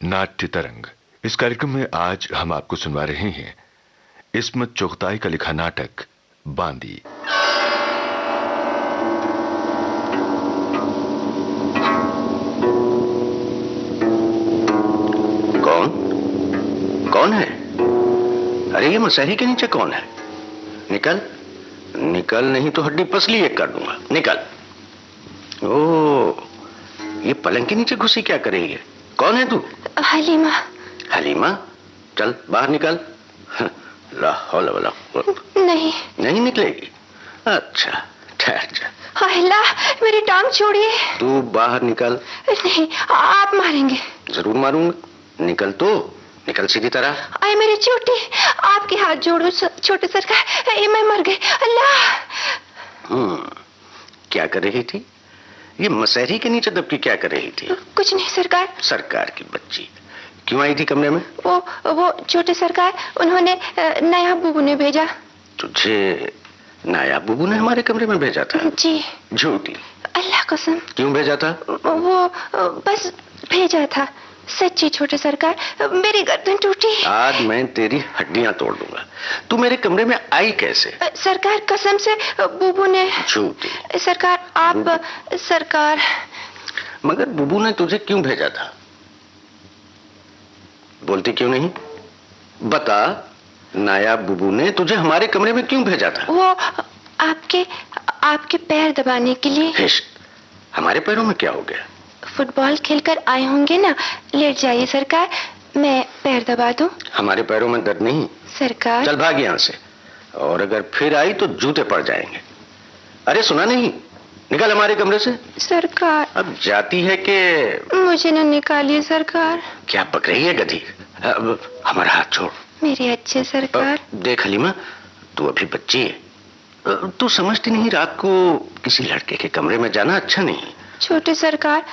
नाट्य तरंग। इस कार्यक्रम में आज हम आपको सुनवा रहे हैं इस्मत चुगताई का लिखा नाटक बांदी। कौन है? अरे ये मसहरी के नीचे कौन है? निकल निकल, नहीं तो हड्डी पसली एक कर दूंगा। निकल। ओ, ये पलंग के नीचे घुसी क्या कर रही है? कौन है तू? हलीमा। हलीमा, चल बाहर निकल। ला हौला वला नहीं नहीं निकलेगी। अच्छा ठहर जा। अल्लाह, मेरी टांग छोड़िए। तू बाहर निकल। नहीं, आप मारेंगे। जरूर मारूंगा। निकल तो निकल सीधी तरह। आए मेरी चोटी, आपके हाथ जोड़ो छोटे सरकार, ये मैं मर गई। अल्लाह। क्या कर रही थी? ये मसहरी के नीचे दबकी क्या कर रही थी? कुछ नहीं सरकार। सरकार की बच्ची क्यों आई थी कमरे में? वो छोटे सरकार, उन्होंने नायाब बुबू ने भेजा। तुझे नायाब बुबू ने हमारे कमरे में भेजा था? जी। झूठी। अल्लाह कसम। क्यों भेजा था? वो बस भेजा था। सच्ची छोटे सरकार, मेरी गर्दन टूटी। आज मैं तेरी हड्डियां तोड़ दूंगा। तू मेरे कमरे में आई कैसे? सरकार कसम से बुबू ने। झूठी। सरकार आप सरकार। मगर बुबू ने तुझे क्यों भेजा था? बोलती क्यों नहीं? बता, नायाब बुबू ने तुझे हमारे कमरे में क्यों भेजा था? वो आपके पैर दबाने के लिए। हमारे पैरों में क्या हो गया? फुटबॉल खेलकर आए होंगे ना। लेट जाइए सरकार, मैं पैर दबा दूं। हमारे पैरों में दर्द नहीं सरकार। चल भाग यहाँ से, और अगर फिर आई तो जूते पड़ जाएंगे। अरे सुना नहीं? निकल हमारे कमरे से। सरकार। अब जाती है कि? मुझे न निकालिए सरकार। क्या पक रही है गधी? अब हमारा हाथ छोड़। मेरे अच्छे सरकार। देख हलीमा, तू अभी बच्ची है। तू समझती नहीं रात को किसी लड़के के कमरे में जाना अच्छा नहीं। छोटे सरकार,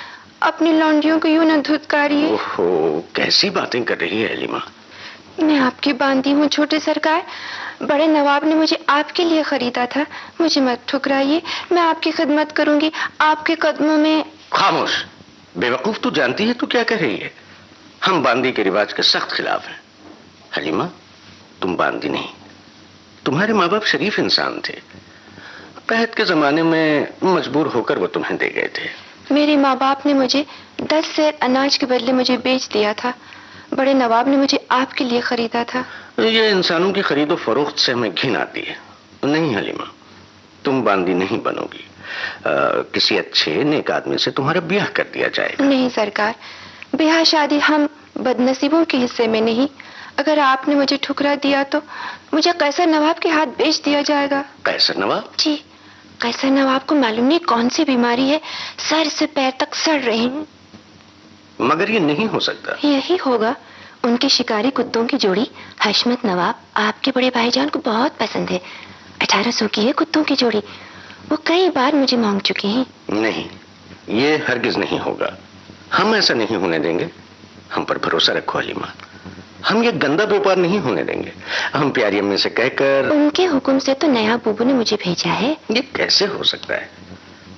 अपनी लौंडियों को यूं न धुतकारिए। ओहो, कैसी बातें कर रही है हलीमा। मैं आपकी बांदी हूँ छोटे सरकार। बड़े नवाब ने मुझे आपके लिए खरीदा था। मुझे मत ठुकराइए, मैं आपकी खिदमत करूंगी, आपके कदमों में। खामोश बेवकूफ, तू जानती है तू क्या कर रही है? हम बांदी के रिवाज के सख्त खिलाफ हैं। हलीमा, तुम बांदी नहीं, तुम्हारे माँ बाप शरीफ इंसान थे। कहत के जमाने में मजबूर होकर वो तुम्हें दे गए थे। मेरे माँ बाप ने मुझे 10 सेर अनाज के बदले मुझे बेच दिया था। बड़े नवाब ने मुझे आपके लिए खरीदा था। ये इंसानों की खरीदो फरोख्त से हमें घिन आती है। नहीं हलीमा, तुम बांदी नहीं बनोगी। किसी अच्छे नेक आदमी से तुम्हारा ब्याह कर दिया जाएगा। नहीं सरकार, ब्याह शादी हम बदनसीबों के हिस्से में नहीं। अगर आपने मुझे ठुकरा दिया तो मुझे कैसर नवाब के हाथ बेच दिया जाएगा। कैसर नवाब? जी, कैसर नवाब को मालूम नहीं कौन सी बीमारी है, सर से पैर तक सड़ रहे हैं। मगर ये नहीं हो सकता। यही होगा। उनके शिकारी कुत्तों की जोड़ी हशमत नवाब आपके बड़े भाईजान को बहुत पसंद है। 1800 की है कुत्तों की जोड़ी। वो कई बार मुझे मांग चुके हैं। नहीं, ये हरगिज नहीं होगा। हम ऐसा नहीं होने देंगे। हम पर भरोसा रखो हलीमा, हम ये गंदा व्यापार नहीं होने देंगे। हम प्यारी अम्मी से कहकर। उनके हुक्म से तो नया बुबू ने मुझे भेजा है। ये कैसे हो सकता है?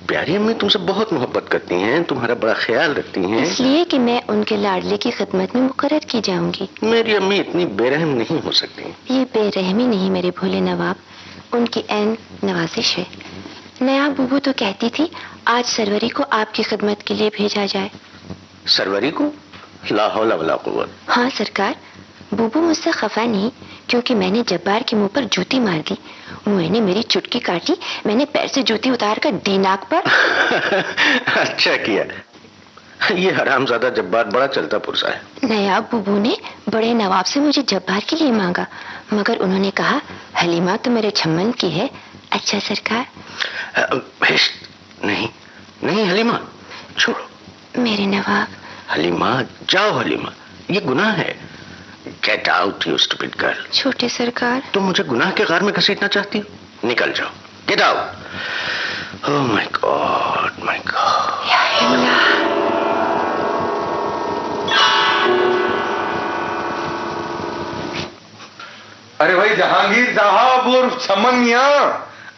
प्यारी अम्मी तुमसे बहुत मोहब्बत करती हैं, तुम्हारा बड़ा ख्याल रखती हैं। इसलिए कि मैं उनके लाडले की खिदमत में मुकर्रर की जाऊंगी। मेरी अम्मी इतनी बेरहम नहीं हो सकती। ये बेरहमी नहीं मेरे भोले नवाब, उनकी ऐन नवाजिश है। नया बुबू तो कहती थी आज सरवरी को आपकी खिदमत के लिए भेजा जाए। सरवरी को? ला हौला वला कुव्वत। हाँ सरकार, बुबू मुझसे खफा नहीं, क्योंकि मैंने जब्बार के मुंह पर जूती मार दी। मुंह ने मेरी चुटकी काटी, मैंने पैर से जूती उतार कर दी नाक पर। अच्छा किया। ये हरामजादा जब्बार बड़ा चलता पुरसा है। नयाब बुबू ने बड़े नवाब से मुझे जब्बार के लिए मांगा, मगर उन्होंने कहा हलीमा तो मेरे छम्मन की है। अच्छा सरकार। नहीं नहीं हलीमा, छोड़ो। मेरे नवाब। हलीमा जाओ हलीमा, ये गुनाह है। Get out you stupid girl. छोटे सरकार। तुम मुझे गुनाह के गार में घसीटना चाहती हो? निकल जाओ, get out. Oh my God, my God. या अल्लाह। अरे भाई जहांगीर साहब और समन मियां,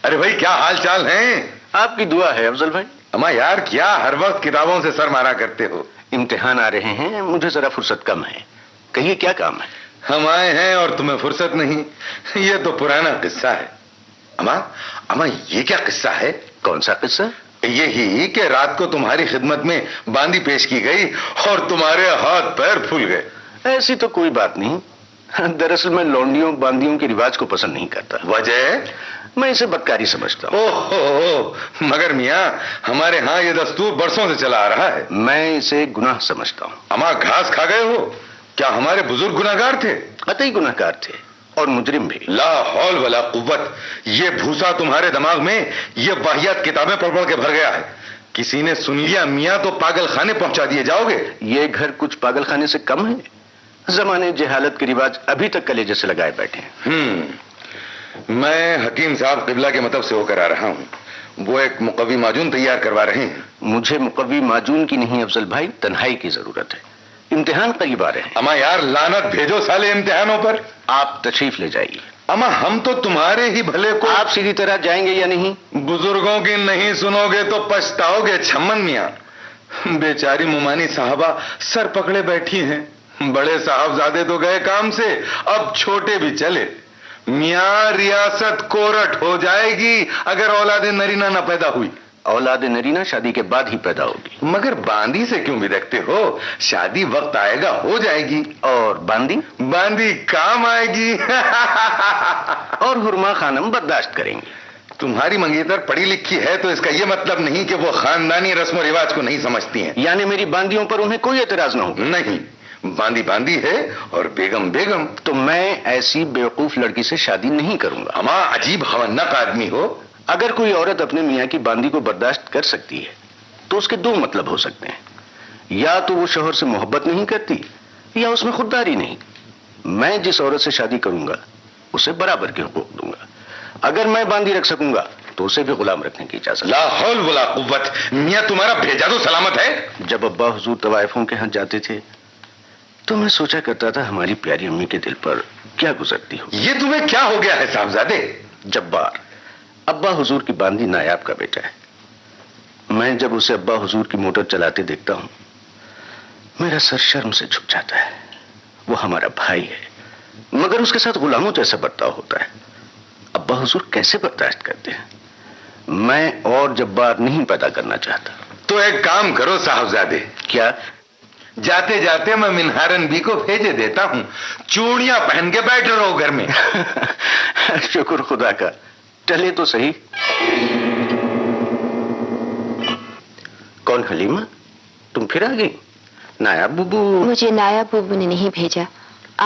अरे भाई क्या हाल चाल हैं? आपकी दुआ है अफजल भाई। अम्मा यार, क्या हर वक्त किताबों से सर मारा करते हो? امتحان آ رہے ہیں, مجھے ذرا فرصت کم ہے. کہیے کیا کام ہے؟ ہم آئے ہیں اور تمہیں فرصت نہیں, یہ تو پرانا قصہ ہے. اما یہ کیا قصہ ہے؟ کون سا قصہ؟ یہی کہ رات کو تمہاری خدمت میں باندی پیش کی گئی اور تمہارے ہاتھ پیر پھول گئے. ایسی تو کوئی بات نہیں. دراصل میں لونڈیوں باندیوں کے رواج کو پسند نہیں کرتا. وجہ؟ میں اسے بدکاری سمجھتا ہوں. اوہ مگر میاں ہمارے ہاں یہ دستور برسوں سے چلا آ رہا ہے. میں اسے گناہ سمجھتا ہوں. اما گھاس کھا گئے ہو کیا؟ ہمارے بزرگ گناہگار تھے؟ قطعی گناہگار تھے اور مجرم بھی. لا حول ولا قوت. یہ بھوسا تمہارے دماغ میں یہ واہیات کتابیں پڑھ پڑھ کے بھر گیا ہے. کسی نے سن لیا میاں تو پاگل خانے پہنچا دیے جاؤ گے. یہ گھر کچھ پاگل خانے سے کم ہے. زمانے جہالت کے رواج ابھی تک کلیجے سے لگائے بیٹھے ہیں. میں حکیم صاحب قبلہ کے مطلب سے ہو کر آ رہا ہوں. وہ ایک مقوی معجون تیار کروا رہے ہیں. مجھے مقوی معجون کی نہیں افضل بھائی, تنہائی کی ضرورت ہے. امتحان قریب آ رہے ہیں. اما یار لعنت بھیجو سالے امتحانوں پر. آپ تشریف لے جائیے. اما ہم تو تمہارے ہی بھلے کو. آپ سیدھی طرح جائیں گے یا نہیں؟ بزرگوں کی نہیں سنو گے تو پچھتاؤ گے چھمن میاں. بیچاری ممانی صاحبہ سر پکڑے بیٹھی ہیں. بڑے صاحبزادے تو گئے کام سے, اب چھوٹے بھی چلے. میاں ریاست کورٹ ہو جائے گی اگر اولاد نرینہ نہ پیدا ہوئی. اولاد نرینہ شادی کے بعد ہی پیدا ہوگی. مگر باندی سے کیوں بدکتے ہو؟ شادی وقت آئے گا ہو جائے گی. اور باندی کام آئے گی. اور حرما خانم برداشت کریں گی. تمہاری منگیتر پڑھی لکھی ہے تو اس کا یہ مطلب نہیں کہ وہ خاندانی رسم و رواج کو نہیں سمجھتی ہیں. یعنی میری باندیوں پر انہیں کوئی اعتراض نہ ہوگا؟ نہیں, باندی ہے اور بیگم. تو میں ایسی بیوقوف لڑکی سے شادی نہیں کروں گا. اما عجیب خونق آدمی ہو. اگر کوئی عورت اپنے میاں کی باندی کو برداشت کر سکتی ہے تو اس کے دو مطلب ہو سکتے ہیں. یا تو وہ شوہر سے محبت نہیں کرتی یا اس میں خودداری نہیں. میں جس عورت سے شادی کروں گا اسے برابر کے حقوق دوں گا. اگر میں باندی رکھ سکوں گا تو اسے بھی غلام رکھنے کی اجازت. لا حول ولا قوت. میاں تمہارا بھیجا تو سلامت ہے. جب ابا حضور طوائفوں کے ہاں جاتے تھے تو میں سوچا کرتا تھا ہماری پیاری امی کے دل پر کیا گزرتی ہو. یہ تمہیں کیا ہو گیا ہے صاحبزادے؟ جبار ابا حضور کی باندی نایاب کا بیٹا ہے. میں جب اسے ابا حضور کی موٹر چلاتے دیکھتا ہوں میرا سر شرم سے جھک جاتا ہے. وہ ہمارا بھائی ہے مگر اس کے ساتھ غلاموں جیسا برتاؤ ہوتا ہے. ابا حضور کیسے برداشت کرتے ہیں؟ میں اور جبار نہیں پیدا کرنا چاہتا. تو ایک کام کرو صاحبزادے. کیا؟ جاتے جاتے میں منہارن بی کو بھیجے دیتا ہوں. چوڑیاں پہن کے بیٹھ رہو گھر میں. شکر خدا کا. چلے تو صحیح. کون حلیمہ؟ تم پھر آ گئی؟ نایاب بوبو؟ مجھے نایاب بوبو نے نہیں بھیجا,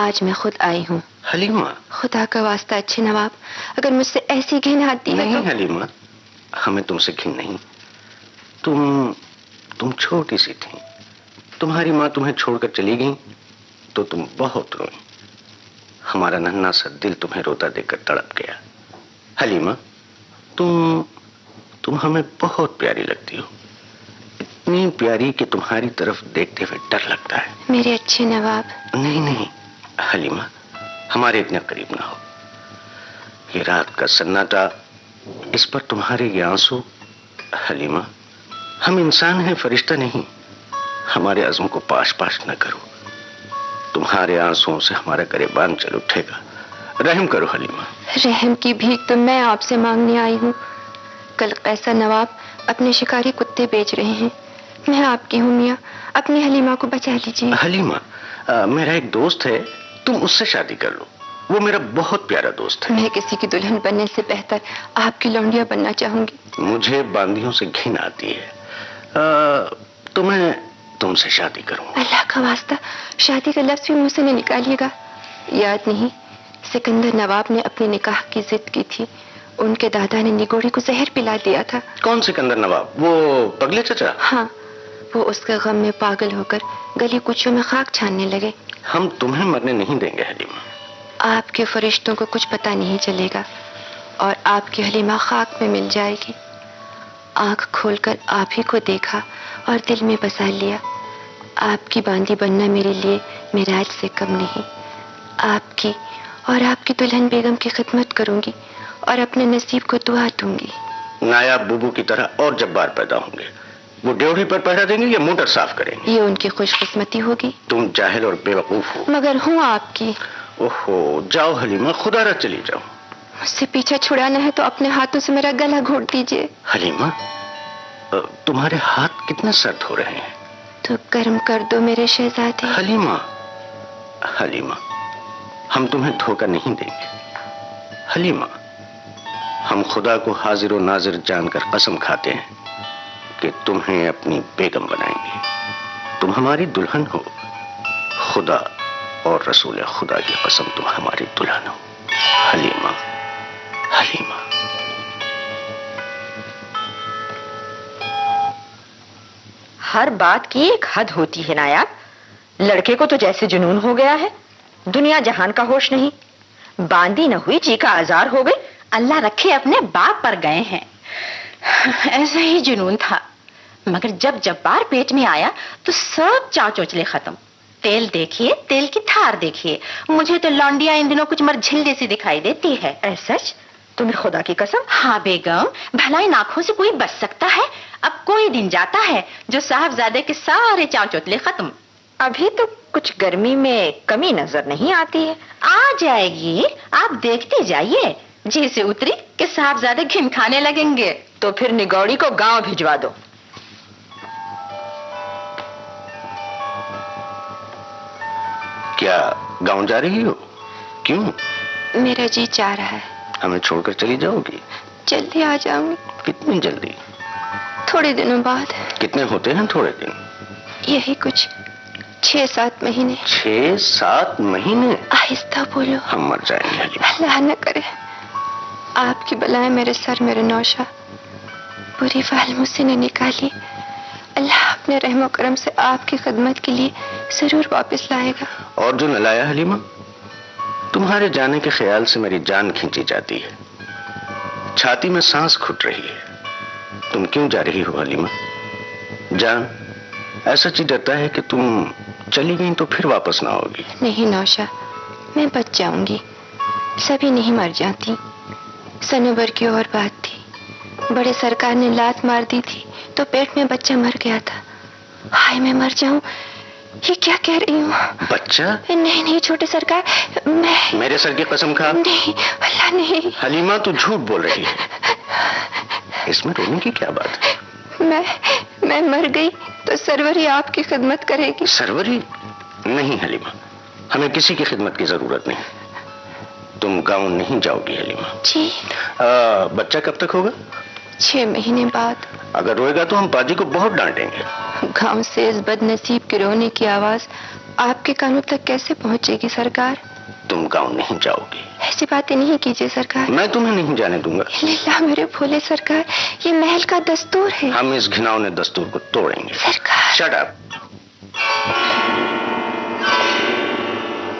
آج میں خود آئی ہوں. حلیمہ خدا کا واسطہ اچھے نواب, اگر مجھ سے ایسی گھن آتی ہے. نہیں حلیمہ, ہمیں تم سے گھن نہیں. تم چھوٹی سی تھی. تمہاری ماں تمہیں چھوڑ کر چلی گئی تو تم بہت روئی. ہمارا ننھا سا دل تمہیں روتا دیکھ کر تڑپ گیا. حلیمہ تم ہمیں بہت پیاری لگتی ہو. اتنی پیاری کہ تمہاری طرف دیکھتے ہوئے ڈر لگتا ہے. میرے اچھے نواب. نہیں حلیمہ, ہمارے اتنے قریب نہ ہو. یہ رات کا سناٹا, اس پر تمہارے یہ آنسو. حلیمہ ہم انسان ہیں, فرشتہ نہیں. ہمارے عزم کو پاش نہ کرو. تمہارے آنسوؤں سے ہمارا گریبان چل اٹھے گا. رحم کرو حلیمہ. رحم کی بھیک تو میں آپ سے مانگنے آئی ہوں. کل قیصر نواب اپنے شکاری کتے بیچ رہے ہیں. میں آپ کی ہوں میاں, اپنی حلیمہ کو بچا لیجیے. حلیمہ میرا ایک دوست ہے, تم اس سے شادی کر لو. وہ میرا بہت پیارا دوست ہے. میں کسی کی دلہن بننے سے بہتر آپ کی لونڈیا بننا چاہوں گی. مجھے باندیوں سے گھن آتی ہے. تو میں تم سے شادی کروں. اللہ کا واسطہ شادی کا لفظ بھی منہ سے نہیں نکالیے گا. یاد نہیں سکندر نواب نے اپنے نکاح کی ضد کی تھی, ان کے دادا نے نگوڑی کو زہر پلا دیا تھا. کون سکندر نواب؟ وہ پگلے چچا؟ ہاں, وہ اس کے غم میں پاگل ہو کر گلی کوچوں میں خاک چھاننے لگے. ہم تمہیں مرنے نہیں دیں گے حلیمہ. آپ کے فرشتوں کو کچھ پتہ نہیں چلے گا اور آپ کی حلیمہ خاک میں مل جائے گی. آنکھ کھول کر آپ ہی کو دیکھا اور دل میں بسا لیا. آپ کی باندی بننا میرے لیے معراج سے کم نہیں. آپ کی اور آپ کی دلہن بیگم کی خدمت کروں گی اور اپنے نصیب کو دعا دوں گی. نایاب بوبو کی طرح اور جبار پیدا ہوں گے. वो ड्योढ़ी पर पहरा देंगे या मोटर साफ करेंगे? ये उनकी खुशकिस्मती होगी। तुम जाहिल और बेवकूफ हो। मगर हूँ आपकी। ओहो, जाओ हलीमा, खुदा रहा चली जाओ। मुझसे पीछा छुड़ाना है तो अपने हाथों से मेरा गला घोट दीजिए। हलीमा, तुम्हारे हाथ कितने सर्द हो रहे हैं? तो गर्म कर दो मेरे शहजादे। हलीमा, हलीमा, हम तुम्हें धोखा नहीं देंगे। हलीमा, हम खुदा को हाजिर और नाजिर जानकर कसम खाते हैं कि तुम्हें अपनी बेगम बनाएंगे। तुम हमारी दुल्हन हो। खुदा और रसूल खुदा की कसम, तुम हमारी दुल्हन हो। हलीमा, हलीमा। हर बात की एक हद होती है नायाब। लड़के को तो जैसे जुनून हो गया है, दुनिया जहान का होश नहीं। बांदी न हुई जी का आजार हो गई। अल्लाह रखे अपने बाप पर गए हैं। ऐसा ही जुनून था, मगर जब जब्बार पेट में आया तो सब चाव चोचले खत्म। तेल देखिए, तेल की थार देखिए। मुझे तो लौंडिया इन दिनों कुछ मरझिल जैसी दिखाई देती है। सच? तुम्हें खुदा की कसम? हाँ बेगम, भला इन आंखों से कोई बच सकता है? अब कोई दिन जाता है जो साहबजादे के सारे चाव चोचले खत्म। अभी तो कुछ गर्मी में कमी नजर नहीं आती है। आ जाएगी, आप देखते जाइए। जी से उतरी कि साहबजादे घिन खाने लगेंगे। तो फिर निगौड़ी को गांव भिजवा दो। क्या गांव जा रही हो? क्यों? मेरा जी चाह रहा है। हमें छोड़कर चली जाओगी? जल्दी आ जाऊंगी। कितनी जल्दी? थोड़े दिनों बाद। कितने होते हैं थोड़े दिन? यही कुछ 6-7 महीने। 6-7 महीने? आहिस्ता बोलो। हम मर जाएंगे हलीमा। अल्लाह न करे आपकी बलाएं मेरे सर मेरे नौशा बुरी फाल मुझसे न निकाली। अल्लाह अपने रहमो करम से आपकी खिदमत के लिए जरूर वापस लाएगा। और जो न लाया हलीमा, तुम्हारे जाने के ख्याल से मेरी जान खींची जाती है। छाती में सांस घुट रही है। तुम क्यों जा रही हो हलीमा? जान, ऐसा चीज डरता है कि तुम चली गई तो फिर वापस ना आओगी। नहीं नौशा, मैं बच जाऊंगी। सभी नहीं मर जाती। सनोबर की और बात थी। बड़े सरकार ने लात मार दी थी तो पेट में बच्चा मर गया था। हाय मैं मर जाऊं, ये क्या कह रही हूँ? बच्चा? नहीं नहीं छोटे सरकार, मैं। मेरे सर की कसम खा। नहीं अल्लाह नहीं। हलीमा तू झूठ बोल रही है। इसमें रोने की क्या बात है? मैं मर गई तो सरवरी आपकी खिदमत करेगी। सरवरी? नहीं हलीमा, हमें किसी की खिदमत की जरूरत नहीं। तुम गांव नहीं जाओगी हलीमा। जी। बच्चा कब तक होगा? 6 महीने बाद। अगर रोएगा तो हम पाजी को बहुत डांटेंगे। गांव से इस बदनसीब के रोने की आवाज आपके कानों तक कैसे पहुंचेगी सरकार? तुम गांव नहीं जाओगी। ऐसी बातें नहीं कीजिए सरकार। मैं तुम्हें नहीं जाने दूंगा। लिल्लाह मेरे भोले सरकार, ये महल का दस्तूर है। हम इस घिनौने दस्तूर को तोड़ेंगे। सरकार। Shut up.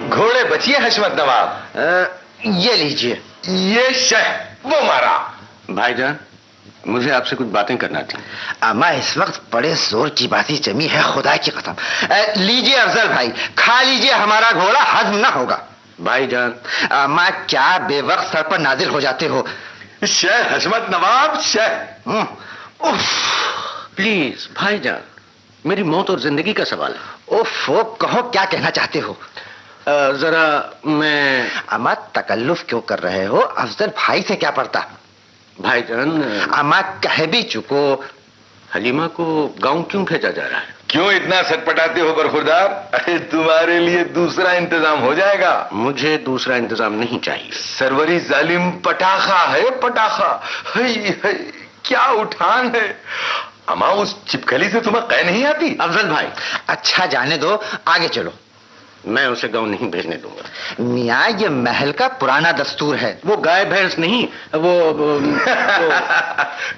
घोड़े बचिए हशमत नवाब। ये लीजिए। ये शह वो मारा। भाईजान, मुझे आपसे कुछ बातें करना थी। अम्मा इस वक्त बड़े जोर की बातें जमी है, खुदा की कसम। लीजिए अफजल भाई, खा लीजिए, हमारा घोड़ा हजम ना होगा। भाईजान। अम्मा क्या बेवक्त सर पर नाजिल हो जाते हो? शह हशमत नवाब शह। प्लीज भाईजान, मेरी मौत और जिंदगी का सवाल है। उफ, कहो क्या कहना चाहते हो? जरा मैं। अम्मा तकल्लुफ क्यों कर रहे हो? अफजल भाई से क्या पड़ता? भाईजान। अम्मा कह भी चुको। हलीमा को गांव क्यों भेजा जा रहा है? क्यों इतना सटपटाते हो बरखुरदार? अरे तुम्हारे लिए दूसरा इंतजाम हो जाएगा। मुझे दूसरा इंतजाम नहीं चाहिए। सरवरी जालिम पटाखा है, पटाखा। है, क्या उठान है। अम्मा उस चिपकली से तुम्हें कह नहीं आती? अफजल भाई। अच्छा जाने दो, आगे चलो। मैं उसे गांव नहीं भेजने दूंगा। मियाँ ये महल का पुराना दस्तूर है। वो गाय भैंस नहीं, वो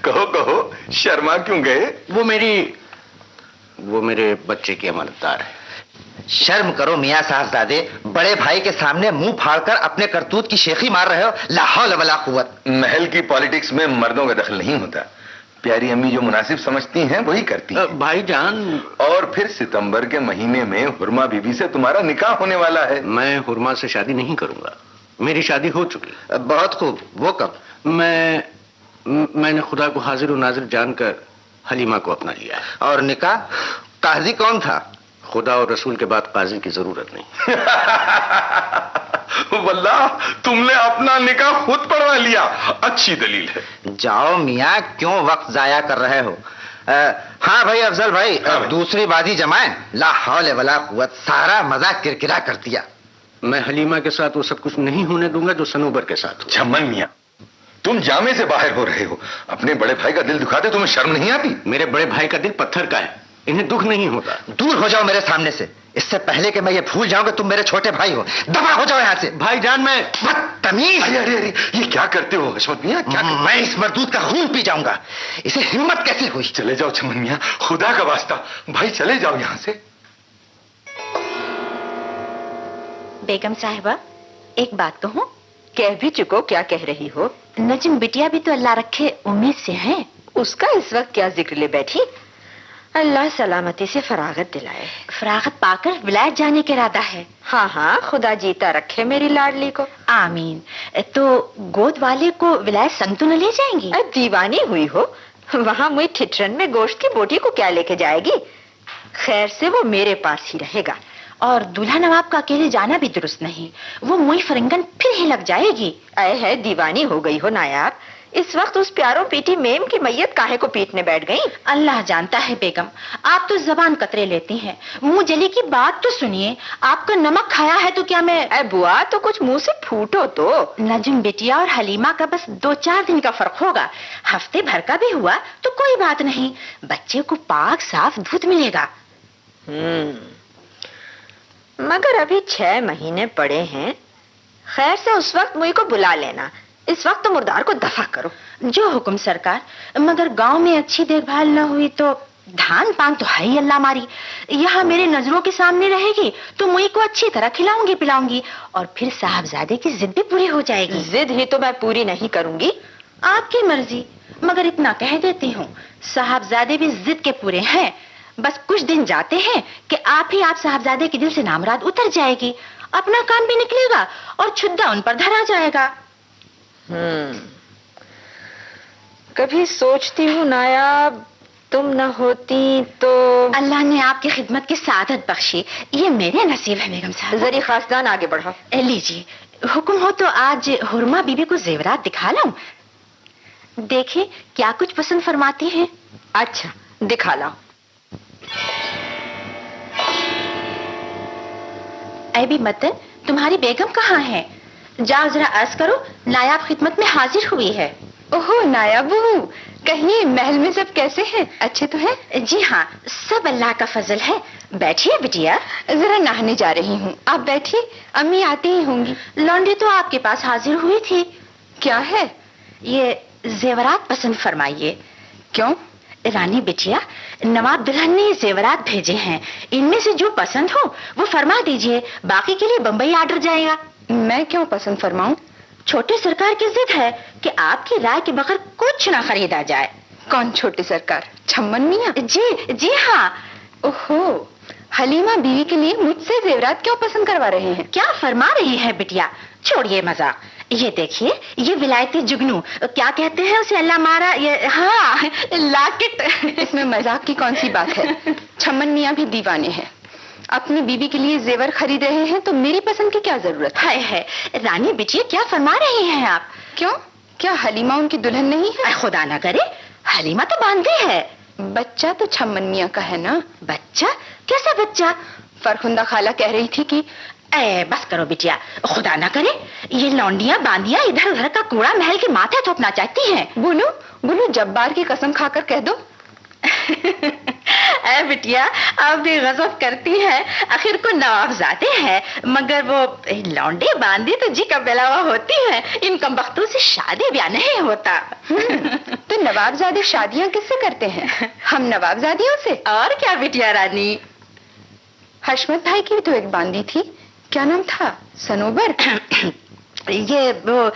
कहो कहो, शर्मा क्यों गए? वो मेरे बच्चे की अमानतदार है। शर्म करो मियाँ साहबजादे, बड़े भाई के सामने मुंह फाड़कर अपने करतूत की शेखी मार रहे हो। ला हौल वला कुव्वत। महल की पॉलिटिक्स में मर्दों का दखल नहीं होता। प्यारी अम्मी जो मुनासिब समझती हैं वही करती हैं। भाईजान। और फिर सितंबर के महीने में हुरमा बीबी से तुम्हारा निकाह होने वाला है। मैं हुरमा से शादी नहीं करूंगा, मेरी शादी हो चुकी। बहुत खूब, वो कब? मैंने खुदा को हाजिर और नाजिर जानकर حلیمہ کو اپنا لیا ہے. اور نکاح قاضی کون تھا؟ خدا اور رسول کے بعد قاضی کی ضرورت نہیں. واللہ تم نے اپنا نکاح خود پڑھوا لیا. اچھی دلیل ہے. جاؤ میاں، کیوں وقت ضائع کر رہے ہو؟ ہاں بھائی افضل بھائی، دوسری بازی جمائیں. لا حول ولا قوت، سارا مزہ کرکرا کر دیا. میں حلیمہ کے ساتھ وہ سب کچھ نہیں ہونے دوں گا جو سنوبر کے ساتھ ہو. چھمن میاں، تم جامے سے باہر ہو رہے ہو. اپنے بڑے بھائی کا دل دکھاتے تمہیں شرم نہیں آتی؟ میرے بڑے بھائی کا دل پتھر کا ہے، انہیں دکھ نہیں ہوتا. دور ہو جاؤ میرے سامنے سے، اس سے پہلے کہ میں یہ بھول جاؤں کہ تم میرے چھوٹے بھائی ہو. دفع ہو جاؤ یہاں سے. بھائی جان میں بدتمیز! ارے یہ کیا کرتے ہو حشمت میاں؟ کیا میں اس مردود کا خون پی جاؤں گا. اسے ہمت کیسے ہوئی؟ چلے جاؤ چھمن میاں، خدا کا واسطہ بھائی چلے جاؤ یہاں سے. بیگم صاحبہ ایک بات کہوں؟ کہہ بھی چکو، کیا کہہ رہی ہو؟ نجم بٹیا بھی تو اللہ رکھے امید سے ہیں. اس کا اس وقت کیا ذکر لے بیٹھی؟ اللہ سلامتی سے فراغت دلائے. فراغت پا کر ولایت جانے کا ارادہ ہے. ہاں ہاں، خدا جیتا رکھے میری لاڈلی کو. آمین. تو گود والے کو ولایت سنگ تو نہ لے جائیں گی؟ دیوانی ہوئی ہو؟ وہاں مئی ٹھٹرن میں گوشت کی بوٹی کو کیا لے کے جائے گی؟ خیر سے وہ میرے پاس ہی رہے گا. اور دلہا نواب کا اکیلے جانا بھی درست نہیں، وہ موئی فرنگن پھر ہی لگ جائے گی. اے ہے دیوانی ہو گئی ہو نایاب. اس وقت اس پیاروں پیٹی میم کی میت کاہے کو پیٹنے بیٹھ گئی؟ اللہ جانتا ہے بیگم، آپ تو زبان قطرے لیتی ہیں. منہ جلی کی بات تو سنیے. آپ کا نمک کھایا ہے تو کیا میں... اے بوا تو کچھ منہ سے پھوٹو تو. نجم بٹیا اور حلیمہ کا بس 2-4 دن کا فرق ہوگا. ہفتے بھر کا بھی ہوا تو کوئی بات نہیں. بچے کو پاک صاف دودھ ملے گا. مگر ابھی 6 مہینے پڑے ہیں. خیر سے اس وقت مجھ کو بلا لینا. اس وقت تو مردار کو دفع کرو. جو حکم سرکار. مگر گاؤں میں اچھی دیکھ بھال نہ ہوئی تو دھان پان تو ہے ہی اللہ ماری. یہاں میرے نظروں کے سامنے رہے گی تو مئی کو اچھی طرح کھلاؤں گی پلاؤں گی، اور پھر صاحبزادے کی ضد بھی پوری ہو جائے گی. ضد ہی تو میں پوری نہیں کروں گی. آپ کی مرضی. مگر اتنا کہہ دیتی ہوں، صاحبزادے بھی ضد کے پورے ہیں. بس کچھ دن جاتے ہیں کہ آپ صاحبزادے کے دل سے نامراد اتر جائے گی. اپنا کام بھی نکلے گا اور چھدا ان پر دھرا جائے گا. کبھی سوچتی ہوں نایاب، تم نہ ہوتی تو... اللہ نے آپ کی خدمت کی سعادت بخشی. یہ میرے نصیب ہے بیگم صاحب. ذری خاصدان آگے بڑھا. لیجیے، حکم ہو تو آج حرما بی بی کو زیورات دکھا لاؤں. دیکھیں کیا کچھ پسند فرماتی ہیں. اچھا دکھا لاؤ. اے بھی متن، تمہاری بیگم کہاں ہے؟ جاؤ ذرا عرض کرو نایاب خدمت میں حاضر ہوئی ہے. اوہو نایاب بہو، کہیے محل میں سب کیسے ہیں؟ اچھے تو ہیں؟ جی ہاں، سب اللہ کا فضل ہے. بیٹھیے بٹیا. ذرا نہانے جا رہی ہوں، آپ بیٹھیے، امی آتی ہی ہوں گی. لانڈری تو آپ کے پاس حاضر ہوئی تھی. کیا ہے؟ یہ زیورات پسند فرمائیے. کیوں؟ رانی بٹیا، نواب دلہن نے زیورات بھیجے ہیں، ان میں سے جو پسند ہو وہ فرما دیجئے، باقی کے لیے بمبئی آرڈر جائے گا. میں کیوں پسند فرماؤں؟ چھوٹے سرکار کی ضد ہے کہ آپ کی رائے کے بغیر کچھ نہ خریدا جائے. کون چھوٹے سرکار؟ چھمن میاں؟ جی ہاں. اوہو، حلیمہ بیوی کے لیے مجھ سے زیورات کیوں پسند کروا رہے ہیں؟ کیا فرما رہی ہے بٹیا؟ چھوڑیے مذاق. یہ دیکھیے، یہ ولایتی جگنو کیا کہتے ہیں اسے، اللہ مارا، یہ ہاں لاکٹ. اس میں مذاق کی کون سی بات ہے؟ چھمن میاں بھی دیوانے ہیں، اپنی بیوی کے لیے زیور خرید رہے ہیں تو میری پسند کی کیا ضرورت ہے؟ رانی بٹیا کیا فرما رہی ہیں آپ؟ کیوں؟ کیا حلیمہ ان کی دلہن نہیں ہے؟ خدا نہ کرے، حلیمہ تو باندھی ہے. بچہ تو چھمن میاں کا ہے نا. بچہ؟ کیسا بچہ؟ فرخندہ خالہ کہہ رہی تھی کہ... بس کرو بٹیا، خدا نہ کرے یہ لونڈیاں باندیاں ادھر ادھر کا کوڑا محل کے ماتھے تھوپنا چاہتی ہیں. بولو جبار کی قسم کھا کر کہہ دو. اے بٹیا، آپ بھی غضب کرتی ہیں، آخر کو نوابزادے ہیں، مگر وہ لونڈی باندھی تو جی کا بلاوا ہوتی ہے، ان کمبختوں سے شادی بیاہ نہیں ہوتا. تو نوابزادے شادیاں کس سے کرتے ہیں؟ ہم نوابزادیوں سے. اور کیا بٹیا رانی. حشمت بھائی کی تو ایک باندھی تھی، کیا نام تھا؟ سنوبر. یہ وہ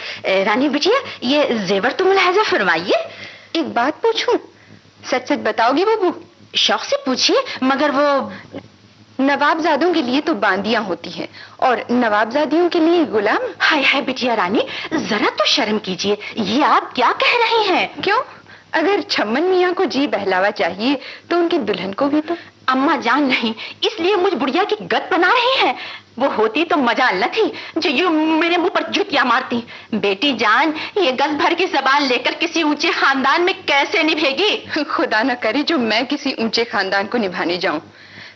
رانی بٹیا، یہ زیور تو ملاحظہ فرمائیے. ایک بات پوچھوں، سچ سچ بتاؤ گی بابو؟ شوق سے پوچھیے، مگر وہ نوابزادوں کے لیے تو باندیاں ہوتی ہیں اور نوابزادیوں کے لیے غلام. ہائے ہائے بٹیا رانی، ذرا تو شرم کیجیے، یہ آپ کیا کہہ رہی ہیں؟ کیوں؟ अगर छम्मन मियाँ को जी बहलावा चाहिए तो उनकी दुल्हन को भी तो। अम्मा जान नहीं, इसलिए मुझ बुढ़िया की गत बना रही हैं। वो होती तो मजा न थी जो यूं मेरे मुंह पर जुतियां मारती। बेटी जान, ये गज भर की जबान लेकर किसी ऊंचे खानदान में कैसे निभेगी? खुदा न करे जो मैं किसी ऊंचे खानदान को निभाने जाऊं।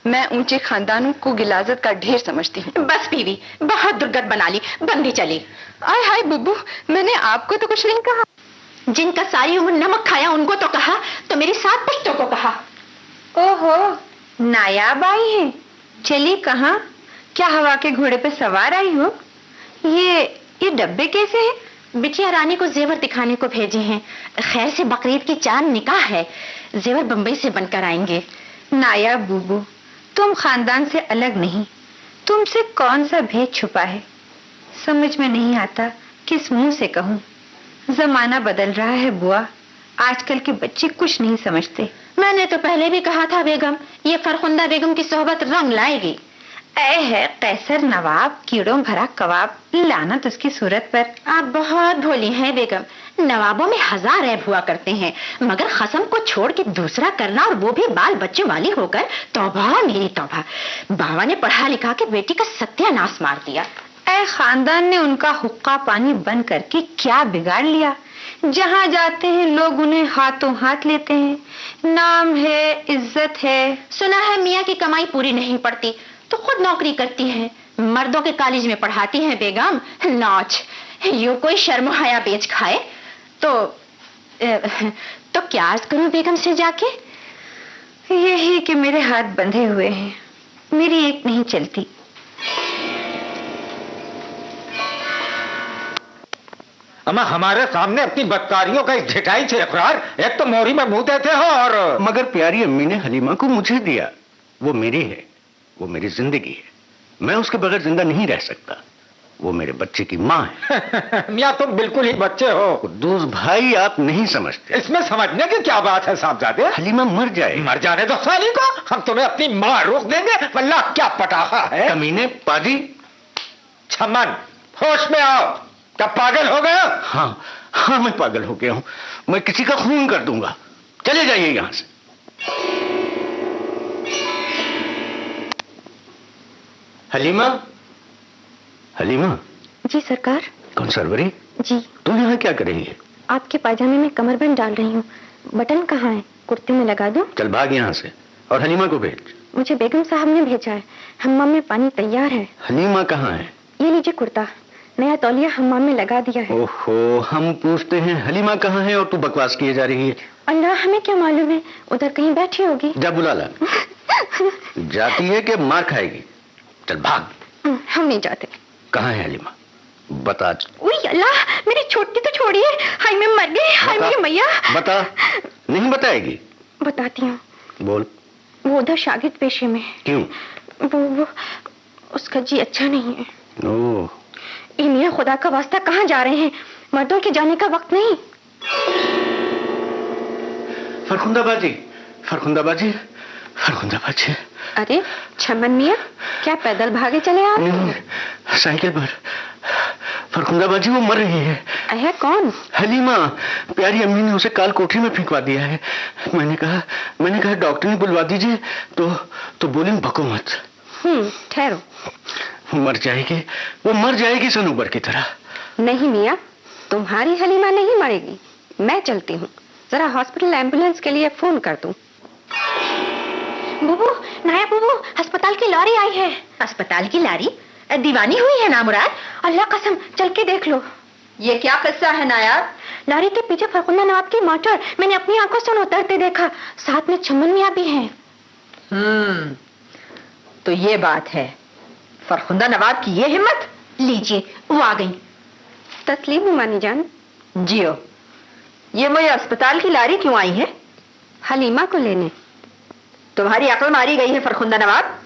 मैं ऊंचे खानदानों को गिलाजत का ढेर समझती हूँ। बस बीवी, बहुत दुर्गत बना ली, बंदी चली। आय हाय बुब्बू, मैंने आपको तो कुछ नहीं कहा। जिनका सारी उम्र नमक खाया उनको तो कहा, तो मेरी 7 पुश्तों को कहा। ओहो, नायाब आई है। चली कहाँ? क्या हवा के घोड़े पे सवार आई हो? ये डब्बे कैसे हैं? बिटिया रानी को जेवर दिखाने को भेजे हैं। खैर से बकरीद की चांद निकाह है, जेवर बंबई से बनकर आएंगे। नायाब बूबू, तुम खानदान से अलग नहीं, तुमसे कौन सा भेद छुपा है? समझ में नहीं आता किस मुंह से कहूँ। जमाना बदल रहा है बुआ, आजकल के बच्चे कुछ नहीं समझते। मैंने तो पहले भी कहा था बेगम, ये फरखुंदा बेगम की सोहबत रंग लाएगी। ऐ है कैसर नवाब, कीड़ों भरा कबाब, लानत उसकी सूरत पर। आप बहुत भोली हैं बेगम। नवाबों में 1000 ऐब हुआ करते हैं, मगर खसम को छोड़ के दूसरा करना, और वो भी बाल बच्चों वाली होकर, तौबा मेरी तौबा। बाबा ने पढ़ा लिखा के बेटी का सत्यानाश मार दिया। ऐ खानदान ने उनका हुक्का पानी बंद करके क्या बिगाड़ लिया? जहाँ जाते हैं लोग उन्हें हाथों हाथ लेते हैं। नाम है, इज्जत है। सुना है मियाँ की कमाई पूरी नहीं पड़ती तो खुद नौकरी करती हैं, मर्दों के कॉलेज में पढ़ाती हैं बेगम। नाच, यूं कोई शर्म हया बेच खाए तो क्या अर्ज करूं बेगम से जाके? यही कि मेरे हाथ बंधे हुए हैं, मेरी एक नहीं चलती। अम्मा, हमारे सामने अपनी बदकारियों का ढिठाई से इकरार, एक तो मोहरी में मुंह देते हो और। मगर प्यारी अम्मी ने हलीमा को मुझे दिया, वो मेरी है, वो मेरी जिंदगी है, मैं उसके बगैर जिंदा नहीं रह सकता। वो मेरे बच्चे की माँ है। मियाँ तुम बिल्कुल ही बच्चे हो। कुद्दूस भाई, आप नहीं समझते। इसमें समझने की क्या बात है साहबजादे? हलीमा मर जाए। मर जाने दो साली को, हम तुम्हें अपनी माँ रोक देंगे। वल्लाह क्या पटाखा है। कमीने पाजी। छम्मन, होश में आओ, क्या पागल हो गए? हाँ, मैं पागल हो गया हूँ। मैं किसी का खून कर दूंगा। चले जाइए यहाँ से। हलीमा, हलीमा। जी सरकार। कौन सरवरी? जी। तुम यहाँ क्या कर रही है? आपके पाजामे में कमरबंद डाल रही हूँ। बटन कहाँ है? कुर्ते में लगा दूं? चल भाग यहाँ से, और हलीमा को भेज। मुझे बेगम साहब ने भेजा है, हम्माम में पानी तैयार है। हलीमा कहाँ है? ये लीजिए कुर्ता, नया तौलिया हम्माम में लगा दिया है। ओहो, हम पूछते हैं हलीमा कहाँ है और तू बकवास किए जा रही है। अल्लाह, हमें क्या मालूम है, उधर कहीं बैठी होगी। जा बुला ला। जाती है कि मार खाएगी? चल भाग। हम नहीं जाते। कहाँ है हलीमा? बता। उई अल्लाह, मेरी छोटी तो छोड़िए, हाय मैं मर गई, हाय मेरी मैया। बता। नहीं बताएगी? बताती हूँ। बोल। वो उधर शागिर्द पेशे में है। क्यों? वो उसका जी अच्छा नहीं है। ओह। ये मियाँ खुदा का वास्ता कहाँ जा रहे हैं? मर्दों के जाने का वक्त नहीं। फरखुंदाबाजी, फरखुंदाबाजी, फरखुंदाबाजी। अरे छम्मन मियाँ, क्या पैदल भागे चले आप? नहीं, साइकिल पर। फरखुंदाबाजी, वो मर रही है। है कौन? हलीमा। प्यारी अम्मी ने उसे काल कोठरी में फेंकवा दिया है। मैंने कहा डॉक्टर ने बुलवा दीजिए, तो बोली भको मत। ठहरो। मर जाएगी, वो मर जाएगी सनूबर की तरह। नहीं मियाँ, तुम्हारी हलीमा नहीं मरेगी। मैं चलती हूँ, जरा हॉस्पिटल एम्बुलेंस के लिए फोन कर दूं। बुबू, नाया बुबू, अस्पताल की लॉरी आई है। अस्पताल की लारी? दीवानी हुई है ना मुराद? अल्लाह कसम, चल के देख लो। ये क्या किस्सा है नायाब? लारी के पीछे फरखुंदा नवाब की मोटर मैंने अपनी आंखों से उतरते देखा, साथ में छम्मन मियाँ भी हैं। तो ये बात है, फरखुंदा नवाब की ये हिम्मत। लीजिए, वो आ गई। तस्लीम उमानी जान। जियो। ये मुझे अस्पताल की लारी क्यों आई है? हलीमा को लेने। तुम्हारी अक्ल मारी गई है फरखुंदा नवाब।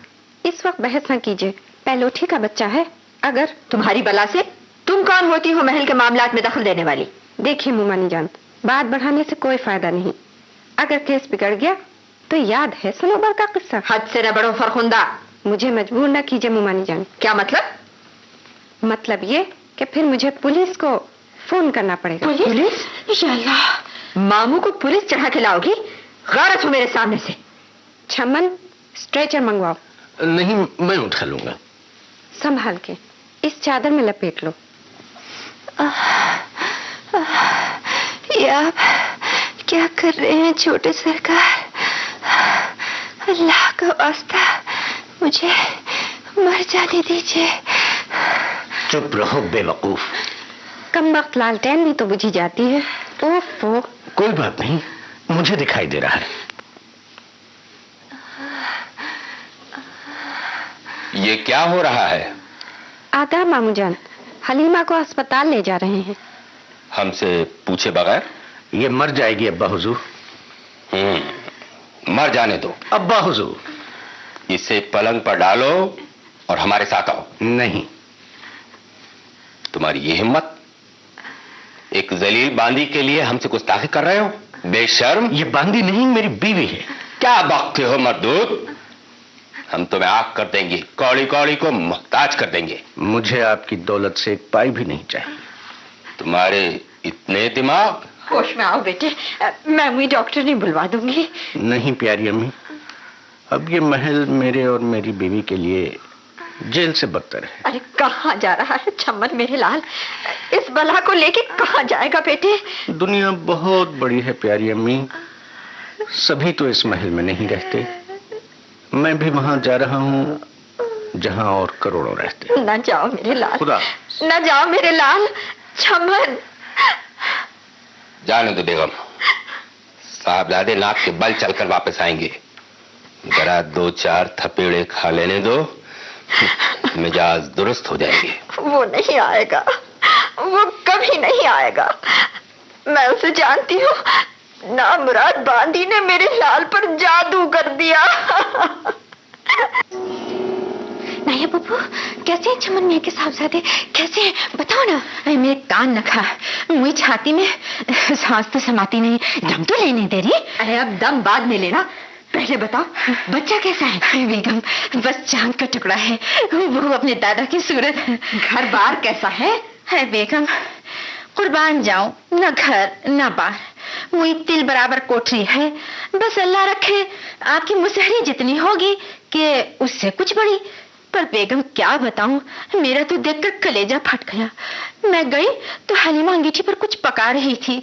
इस वक्त बहस न कीजिए, पहलोठी का बच्चा है। अगर तुम्हारी बला से तुम कौन होती हो महल के मामलात में दखल देने वाली? देखिए मुमानी जान, बात बढ़ाने से कोई फायदा नहीं। अगर केस बिगड़ गया तो याद है सनोबर का किस्सा। हद से न बढ़ो फरखुंदा। मुझे मजबूर न कीजिए मुमानी जान। क्या मतलब? मतलब ये कि फिर मुझे पुलिस को फोन करना पड़ेगा। पुलिस? या अल्लाह, मामू को पुलिस चढ़ा के लाओगी? गारत हो मेरे सामने से। छमन, स्ट्रेचर मंगवाओ। नहीं, मैं उठा लूंगा। संभाल के, इस चादर में लपेट लो। ये आप क्या कर रहे हैं छोटे सरकार? अल्लाह का वास्ता मुझे मर जाने दीजिए। चुप रहो बेवकूफ। कम वक्त लालटेन भी तो बुझी जाती है। ओफो। कोई बात नहीं, मुझे दिखाई दे रहा है। ये क्या हो रहा है? आदाब मामू जान, हलीमा को अस्पताल ले जा रहे हैं। हमसे पूछे बगैर? ये मर जाएगी अब्बा हुजूर। मर जाने दो। अब्बा हुजूर, इसे पलंग पर डालो और हमारे साथ आओ। नहीं। तुम्हारी ये हिम्मत? एक जलील बांदी के लिए हमसे गुस्ताखी कर रहे हो? बेशर्म। ये बांदी नहीं, मेरी बीवी है। क्या बकते हो मर्दूद? हम तुम्हें आग कर देंगे, कौड़ी कौड़ी को मुहताज कर देंगे। मुझे आपकी दौलत से एक पाई भी नहीं चाहिए। तुम्हारे इतने दिमाग? होश में आओ बेटे, मैं वही डॉक्टर नहीं बुलवा दूंगी। नहीं प्यारी अम्मी, अब ये महल मेरे और मेरी बीवी के लिए जेल से बदतर है। अरे कहाँ जा रहा है छम्मन मेरे लाल? इस बला को लेके कहाँ जाएगा बेटे? दुनिया बहुत बड़ी है प्यारी अम्मी, सभी तो इस महल में नहीं रहते। मैं भी वहां जा रहा हूँ जहां और करोड़ों रहते। न जाओ मेरे लाल, खुदा न जाओ मेरे लाल। छम्मन। जाने दो बेगम, साहबजादे नाक के बल चलकर वापस आएंगे। जरा 2-4 थपेड़े खा लेने दो, मिजाज दुरुस्त हो जाएंगे। वो नहीं आएगा, वो कभी नहीं आएगा। मैं उसे जानती हूँ। नामुराद बांदी ने मेरे लाल पर जादू कर दिया। नाया बब्बू, कैसे हैं छमन मियां के साहबजादे? कैसे हैं बताओ ना। मेरे कान नखा, मुझे छाती में सांस तो समाती नहीं, दम तो लेने दे रही। अरे अब दम बाद में लेना, पहले बताओ बच्चा कैसा है? बेगम, बस चांद का टुकड़ा है, वो अपने दादा की सूरत। घर बार कैसा है? है बेगम, कुर्बान जाऊं, न घर न बार, वही तिल बराबर कोठरी है। बस अल्लाह रखे आपकी मुसहरी जितनी होगी कि उससे कुछ बड़ी। पर बेगम क्या बताऊं, मेरा तो देखकर कलेजा फट गया। मैं गई तो हलीमा अंगीठी पर कुछ पका रही थी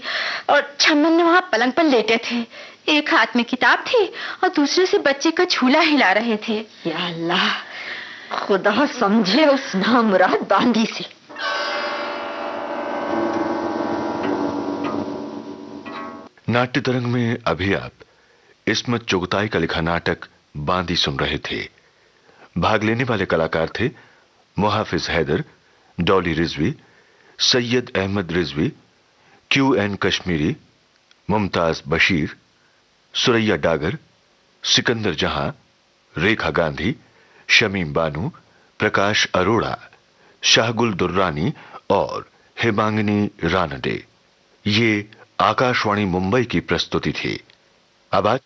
और छम्मन वहां पलंग पर लेटे थे। एक हाथ में किताब थी और दूसरे से बच्चे का झूला हिला रहे थे। या अल्लाह, खुदा समझे उस नामुराद बांदी से। नाट्य तरंग में अभी आप इस्मत चुगताई का लिखा नाटक बांदी सुन रहे थे। भाग लेने वाले कलाकार थे मुहाफिज हैदर, डॉली रिजवी, सैयद अहमद रिजवी, QN कश्मीरी, मुमताज बशीर, सुरैया डागर, सिकंदर जहां, रेखा गांधी, शमीम बानू, प्रकाश अरोड़ा, शाहगुल दुर्रानी और हेमांगिनी रानडे। ये आकाशवाणी मुंबई की प्रस्तुति थी। अब आज